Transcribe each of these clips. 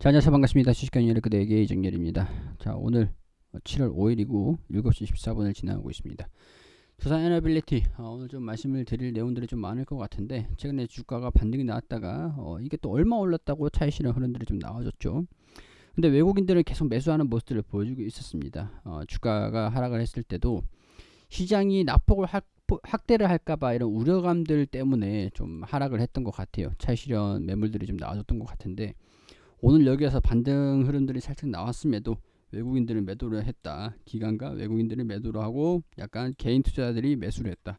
자, 안녕하세요. 반갑습니다. 주식경영의 그대에게 이정열입니다. 자, 오늘 7월 5일이고 7시 14분을 지나고 있습니다. 두산 에너빌리티, 오늘 좀 말씀을 드릴 내용들이 좀 많을 것 같은데, 최근에 주가가 반등이 나왔다가 이게 또 얼마 올랐다고 차익 실현 흐름들이 좀 나와줬죠. 근데 외국인들은 계속 매수하는 모습들을 보여주고 있었습니다. 주가가 하락을 했을 때도 시장이 낙폭을 확대를 할까봐 이런 우려감들 때문에 좀 하락을 했던 것 같아요. 차익 실현 매물들이 좀 나와줬던 것 같은데, 오늘 여기에서 반등 흐름들이 살짝 나왔음에도 외국인들은 매도를 했다. 기관과 외국인들이 매도를 하고 약간 개인 투자자들이 매수를 했다.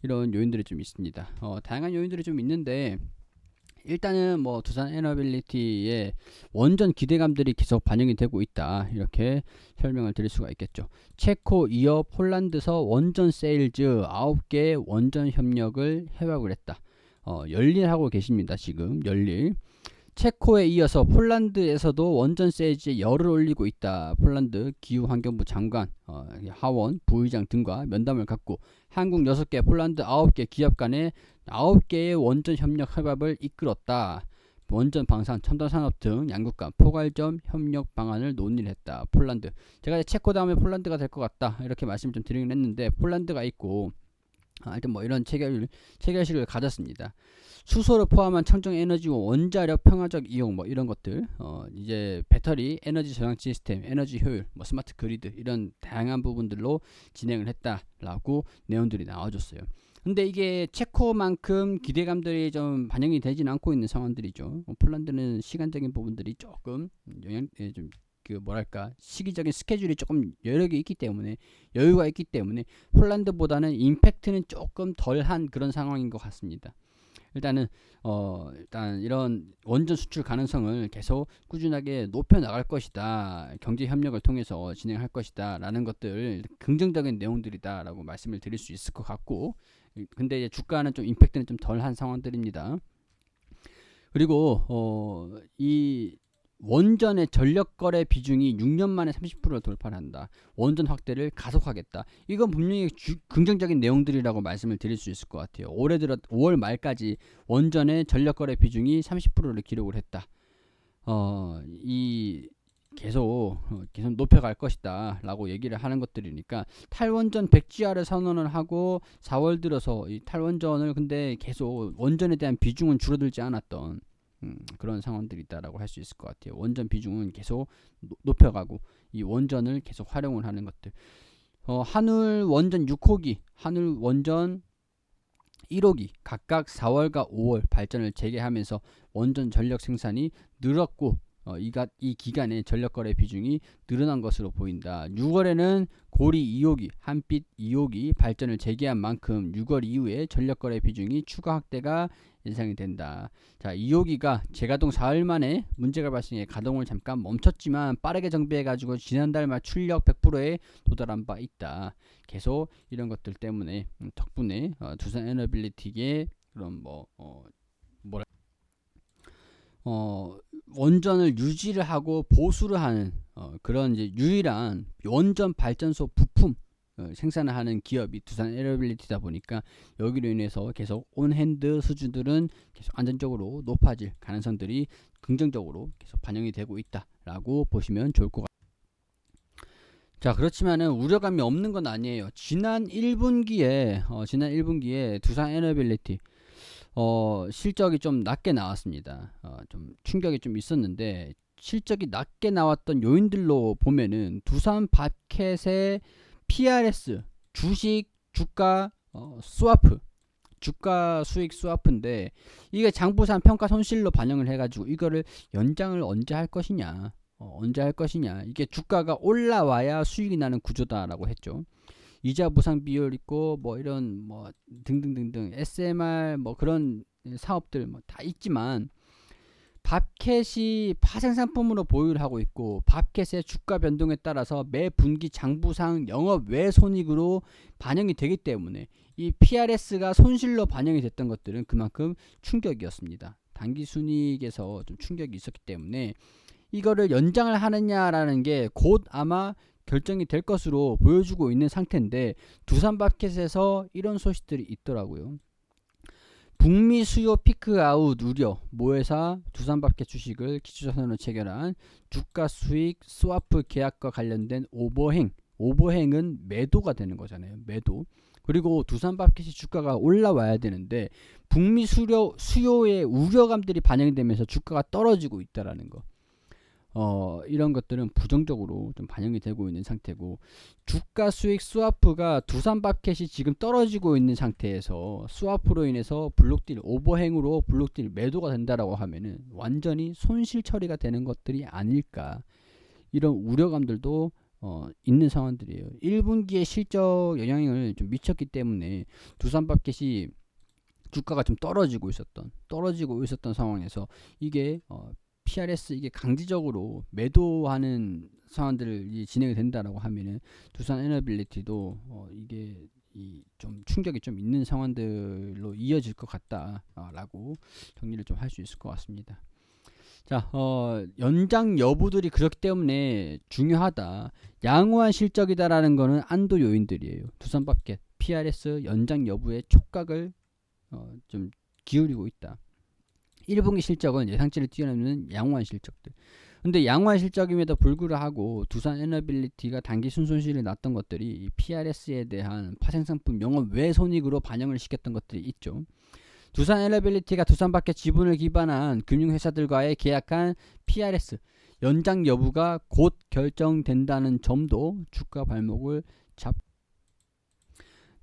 이런 요인들이 좀 있습니다. 다양한 요인들이 좀 있는데, 일단은 뭐 두산 에너빌리티의 원전 기대감들이 계속 반영이 되고 있다. 이렇게 설명을 드릴 수가 있겠죠. 체코, 이어, 폴란드서 원전 세일즈 9개 원전 협력을 협약을 했다. 열일하고 계십니다. 지금 열일. 체코에 이어서 폴란드에서도 원전 세일즈에 열을 올리고 있다. 폴란드 기후환경부 장관, 하원, 부의장 등과 면담을 갖고 한국 6개, 폴란드 9개 기업 간의 9개의 원전 협력 협약을 이끌었다. 원전 방산, 첨단 산업 등 양국 간 포괄점 협력 방안을 논의를 했다. 폴란드. 제가 체코 다음에 폴란드가 될 것 같다. 이렇게 말씀을 좀 드리긴 했는데, 폴란드가 있고 하여튼 뭐 이런 체결식을 가졌습니다. 수소를 포함한 청정 에너지와 원자력 평화적 이용 뭐 이런 것들, 이제 배터리, 에너지 저장 시스템, 에너지 효율, 뭐 스마트 그리드 이런 다양한 부분들로 진행을 했다라고 내용들이 나와줬어요. 근데 이게 체코만큼 기대감들이 좀 반영이 되진 않고 있는 상황들이죠. 폴란드는 시간적인 부분들이 조금 좀 뭐랄까 시기적인 스케줄이 조금 여력이 있기 때문에 여유가 있기 때문에 폴란드보다는 임팩트는 조금 덜한 그런 상황인 것 같습니다. 일단 이런 원전 수출 가능성을 계속 꾸준하게 높여 나갈 것이다. 경제 협력을 통해서 진행할 것이다. 라는 것들 긍정적인 내용들이다라고 말씀을 드릴 수 있을 것 같고, 근데 이제 주가는 좀 임팩트는 좀 덜한 상황들입니다. 그리고 이 원전의 전력 거래 비중이 6년 만에 30%를 돌파한다. 원전 확대를 가속하겠다. 이건 분명히 긍정적인 내용들이라고 말씀을 드릴 수 있을 것 같아요. 올해 들어 5월 말까지 원전의 전력 거래 비중이 30%를 기록을 했다. 이 계속 높여갈 것이다라고 얘기를 하는 것들이니까, 탈원전 백지화를 선언을 하고 4월 들어서 이 탈원전을 근데 계속 원전에 대한 비중은 줄어들지 않았던 그런 상황들이 있다라고 할 수 있을 것 같아요. 원전 비중은 계속 높여가고 이 원전을 계속 활용을 하는 것들. 한울 원전 6호기, 한울 원전 1호기 각각 4월과 5월 발전을 재개하면서 원전 전력 생산이 늘었고, 이 기간에 전력 거래 비중이 늘어난 것으로 보인다. 6월에는 고리 2호기, 한빛 2호기 발전을 재개한 만큼 6월 이후에 전력 거래 비중이 추가 확대가 예상이 된다. 자, 2호기가 재가동 4일 만에 문제가 발생해 가동을 잠깐 멈췄지만 빠르게 정비해가지고 지난달 말 출력 100%에 도달한 바 있다. 계속 이런 것들 때문에 덕분에 두산 에너빌리티의 그런 원전을 유지를 하고 보수를 하는 그런 이제 유일한 원전 발전소 부품 생산을 하는 기업이 두산 에너빌리티다 보니까, 여기로 인해서 계속 온핸드 수준들은 계속 안전적으로 높아질 가능성들이 긍정적으로 계속 반영이 되고 있다라고 보시면 좋을 것 같아요. 자, 그렇지만은 우려감이 없는 건 아니에요. 지난 1분기에 두산 에너빌리티 실적이 좀 낮게 나왔습니다. 좀 충격이 좀 있었는데, 실적이 낮게 나왔던 요인들로 보면은 두산 바켓의 PRS, 주식 주가 스와프, 주가 수익 스와프인데, 이게 장부상 평가 손실로 반영을 해가지고 이거를 연장을 언제 할 것이냐, 이게 주가가 올라와야 수익이 나는 구조다라고 했죠. 이자 보상 비율 있고 뭐 이런 뭐 등등등등 SMR 뭐 그런 사업들 뭐 다 있지만, 밥캣이 파생상품으로 보유를 하고 있고, 밥캣의 주가 변동에 따라서 매 분기 장부상 영업 외 손익으로 반영이 되기 때문에 이 PRS가 손실로 반영이 됐던 것들은 그만큼 충격이었습니다. 단기 순이익에서 좀 충격이 있었기 때문에 이거를 연장을 하느냐라는 게 곧 아마 결정이 될 것으로 보여주고 있는 상태인데, 두산 바켓에서 이런 소식들이 있더라고요. 북미 수요 피크아웃 우려, 모회사 두산밥켓 주식을 기초자산으로 체결한 주가 수익 스와프 계약과 관련된 오버행은 매도가 되는 거잖아요. 매도. 그리고 두산밥켓이 주가가 올라와야 되는데 북미 수요의 우려감들이 반영이 되면서 주가가 떨어지고 있다라는 거. 이런 것들은 부정적으로 좀 반영이 되고 있는 상태고, 주가 수익 스와프가 두산밥켓이 지금 떨어지고 있는 상태에서 스와프로 인해서 블록딜 오버행으로 블록딜 매도가 된다라고 하면은 완전히 손실 처리가 되는 것들이 아닐까, 이런 우려감들도 있는 상황들이에요. 1분기에 실적 영향을 좀 미쳤기 때문에 두산밥켓이 주가가 좀 떨어지고 있었던 상황에서 이게 PRS 이게 강제적으로 매도하는 상황들이 진행이 된다라고 하면은 두산 에너빌리티도 이게 좀 충격이 좀 있는 상황들로 이어질 것 같다라고 정리를 좀 할 수 있을 것 같습니다. 자, 연장 여부들이 그렇기 때문에 중요하다. 양호한 실적이다라는 거는 안도 요인들이에요. 두산밥켓 PRS 연장 여부에 촉각을 좀 기울이고 있다. 1분기 실적은 예상치를 뛰어넘는 양호한 실적들. 근데 양호한 실적임에도 불구하고 두산 에너빌리티가 단기 순손실이 났던 것들이 이 PRS에 대한 파생상품 영업 외 손익으로 반영을 시켰던 것들이 있죠. 두산 에너빌리티가 두산밖에 지분을 기반한 금융회사들과의 계약한 PRS 연장 여부가 곧 결정된다는 점도 주가 발목을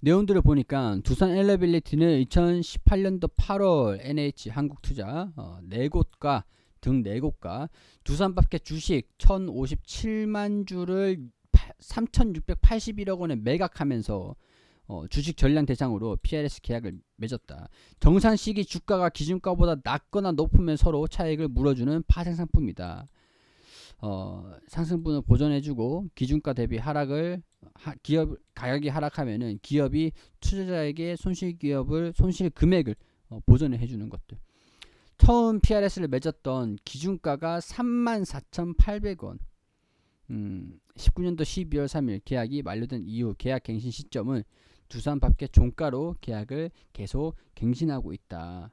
내용들을 보니까 두산 에너빌리티는 2018년도 8월 NH 한국투자 4곳과 두산밥켓 주식 1057만 주를 3,681억 원에 매각하면서 주식 전량 대상으로 PRS 계약을 맺었다. 정상 시기 주가가 기준가보다 낮거나 높으면 서로 차익을 물어주는 파생 상품이다. 상승분을 보전해주고 기준가 대비 하락을 기업 가격이 하락하면은 기업이 투자자에게 손실 금액을 보전해 주는 것들. 처음 PRS를 맺었던 기준가가 34,800원. 19년도 12월 3일 계약이 만료된 이후 계약 갱신 시점은 두산밥켓 종가로 계약을 계속 갱신하고 있다.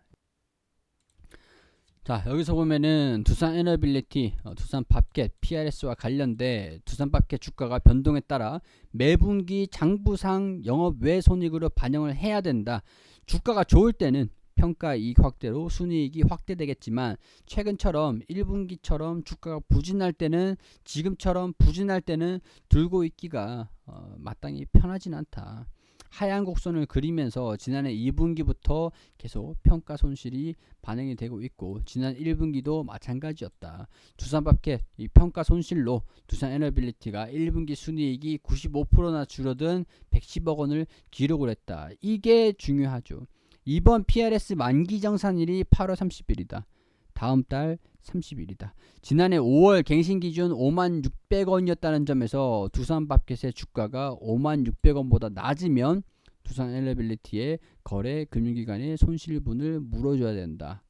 자, 여기서 보면은 두산 에너빌리티, 두산밥켓 PRS와 관련돼 두산밥켓 주가가 변동에 따라 매분기 장부상 영업 외 손익으로 반영을 해야 된다. 주가가 좋을 때는 평가 이익 확대로 순이익이 확대되겠지만 최근처럼 1분기처럼 주가가 부진할 때는 지금처럼 부진할 때는 들고 있기가 마땅히 편하진 않다. 하얀 곡선을 그리면서 지난해 2분기부터 계속 평가 손실이 반영이 되고 있고 지난 1분기도 마찬가지였다. 두산밥켓 이 평가 손실로 두산 에너빌리티가 1분기 순이익이 95%나 줄어든 110억 원을 기록을 했다. 이게 중요하죠. 이번 PRS 만기 정산일이 8월 30일이다. 다음 달 30일이다. 지난해 5월 갱신 기준 56,600원이었다는 점에서 두산밥켓의 주가가 56,600원보다 낮으면 두산 에너빌리티의 거래 금융기관의 손실분을 물어줘야 된다.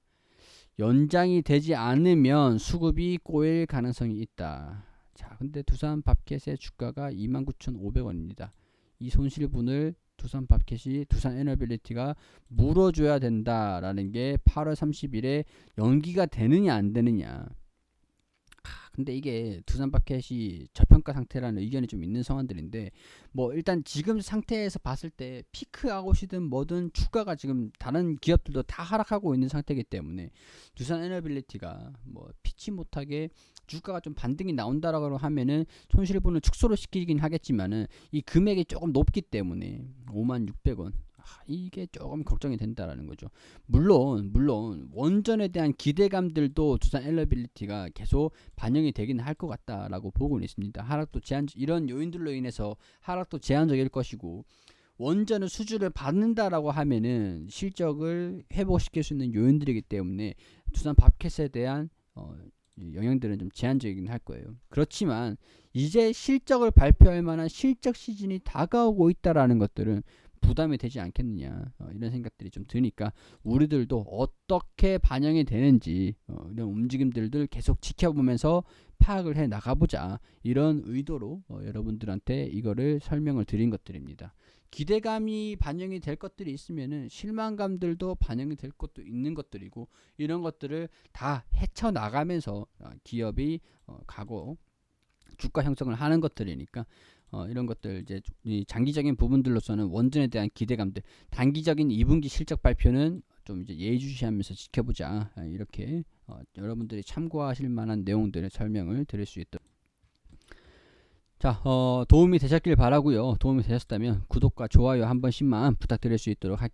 연장이 되지 않으면 수급이 꼬일 가능성이 있다. 자, 근데 두산밥켓의 주가가 29,500원입니다. 이 손실분을 두산 에너빌리티가 물어줘야 된다라는 게 8월 30일에 연기가 되느냐 안 되느냐. 근데 이게 두산밥켓이 저평가 상태라는 의견이 좀 있는 상황들인데 뭐 일단 지금 상태에서 봤을 때 피크아웃이든 뭐든 주가가 지금 다른 기업들도 다 하락하고 있는 상태이기 때문에 두산 에너빌리티가 뭐 피치 못하게 주가가 좀 반등이 나온다라고 하면은 손실분을 축소를 시키긴 하겠지만은 이 금액이 조금 높기 때문에 56,600원 이게 조금 걱정이 된다라는 거죠. 물론 원전에 대한 기대감들도 두산 에너빌리티가 계속 반영이 되긴 할 것 같다라고 보고는 있습니다. 하락도 이런 요인들로 인해서 하락도 제한적일 것이고 원전은 수주를 받는다라고 하면은 실적을 회복시킬 수 있는 요인들이기 때문에 두산 밥켓에 대한 영향들은 좀 제한적이긴 할 거예요. 그렇지만 이제 실적을 발표할 만한 실적 시즌이 다가오고 있다라는 것들은 부담이 되지 않겠느냐 이런 생각들이 좀 드니까 우리들도 어떻게 반영이 되는지 이런 움직임들을 계속 지켜보면서 파악을 해 나가보자 이런 의도로 여러분들한테 이거를 설명을 드린 것들입니다. 기대감이 반영이 될 것들이 있으면은 실망감들도 반영이 될 것도 있는 것들이고, 이런 것들을 다 헤쳐나가면서 기업이 가고 주가 형성을 하는 것들이니까, 이런 것들 이제 이 장기적인 부분들로서는 원전에 대한 기대감들, 단기적인 2분기 실적 발표는 좀 이제 예의주시하면서 지켜보자, 이렇게 여러분들이 참고하실 만한 내용들의 설명을 드릴 수 있도록. 자, 도움이 되셨길 바라고요. 도움이 되셨다면 구독과 좋아요 한 번씩만 부탁드릴 수 있도록 할게요.